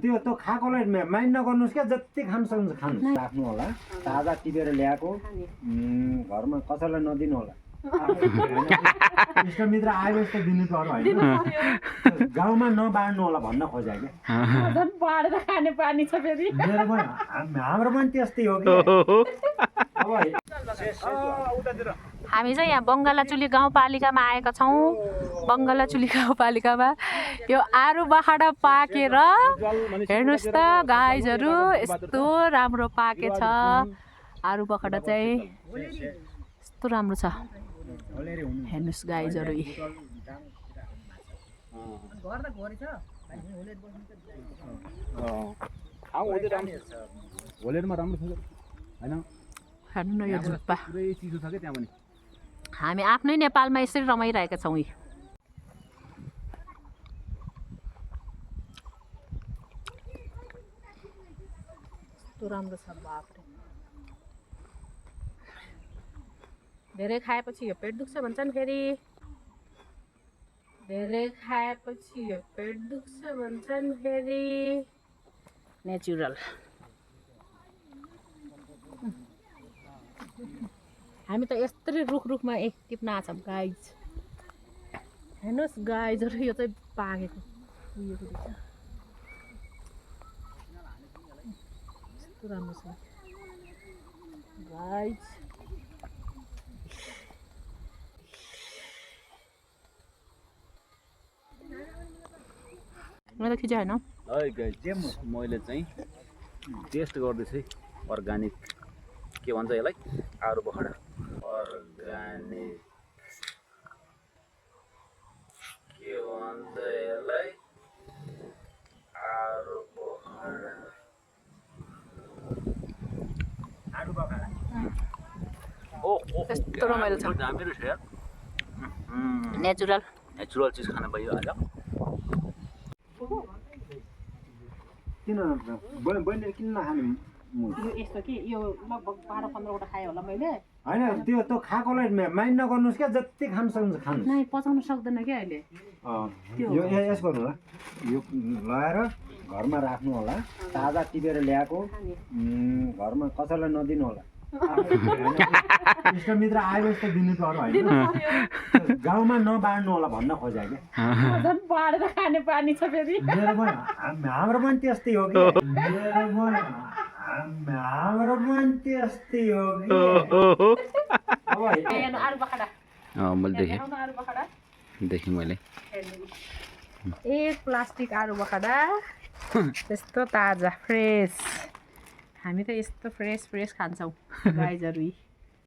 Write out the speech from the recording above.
त्यो त खाएकोलाई माइन्ड नगर्नुहोस् क्या, जति खान सक्नुहुन्छ खानु राख्नु होला। ताजा टिपेर ल्याएको घरमा कसैलाई नदिनु होला। इष्टमित्र आएपछि त दिनु पर्यो होइन, गाउँमा नबाड्नु होला भन्न खोजे क्या। बाडेर खाने बानी छ फेरि। हाम्रो पनि त्यस्तै हो कि। हामी चाहिँ यहाँ बङ्गालाचुली गाउँपालिकामा आएका छौँ। बङ्गालाचुली गाउँपालिकामा यो आरुबखडा पाकेर हेर्नुहोस् त गाइजहरू, यस्तो राम्रो पाकेछ आरुबखडा चाहिँ, यस्तो राम्रो छ हेर्नुहोस् गाइजहरू। हेर्नु न यो झुप्पा, हामी आफ्नै नेपालमा यसरी रमाइरहेका छौँ। यस्तो राम्रो छ बाफरे। धेरै खाएपछि यो पेट दुख्छ भन्छन् फेरि, धेरै खाएपछि यो पेट दुख्छ भन्छन् फेरि। नेचुरल। हामी त यस्तै रुखमा एक टिप्न आछौँ गाइज। हेर्नुहोस् गाइजहरू, यो चाहिँ पाकेको उयोको रहेछ, यस्तो राम्रो छ गाइज। मैले खिचे होइन है गाइज, मैले चाहिँ टेस्ट गर्दैछु है अर्ग्यानिक, के भन्छ यसलाई, आरुबखडा अर्ग्यानिक, के भन्छ यसलाई, आरुबखडा। यस्तो रमाइलो छ, दामी रहेछ यार। नेचुरल नेचुरल चिज खान पाइयो आज। किन बहिनीले किन नखाने? यो यस्तो कि यो लगभग 12-15वटा खाएँ होला मैले। होइन, त्यो त खाएकोलाई माइन्ड नगर्नुहोस् क्या, जति खान सक्नुहुन्छ खानु। नै पचाउन सक्दैन क्या अहिले। यो यस गर्नु होला, यो लगाएर घरमा राख्नु होला। ताजा टिपेर ल्याएको घरमा कसैलाई नदिनु होला। इष्टमित्र आएपछि त दिनु पर्यो होइन, गाउँमा नबाड्नु होला भन्न खोजे क्या। बाडेर खाने बानी छ फेरि। हाम्रो पनि त्यस्तै हो कि। हाम्रो पनि त्यस्तै हो कि। देखेँ मैले एक प्लास्टिक आरुबखडा, यस्तो ताजा फ्रेस। हामी त यस्तो फ्रेस खान्छौँ गाइजहरू।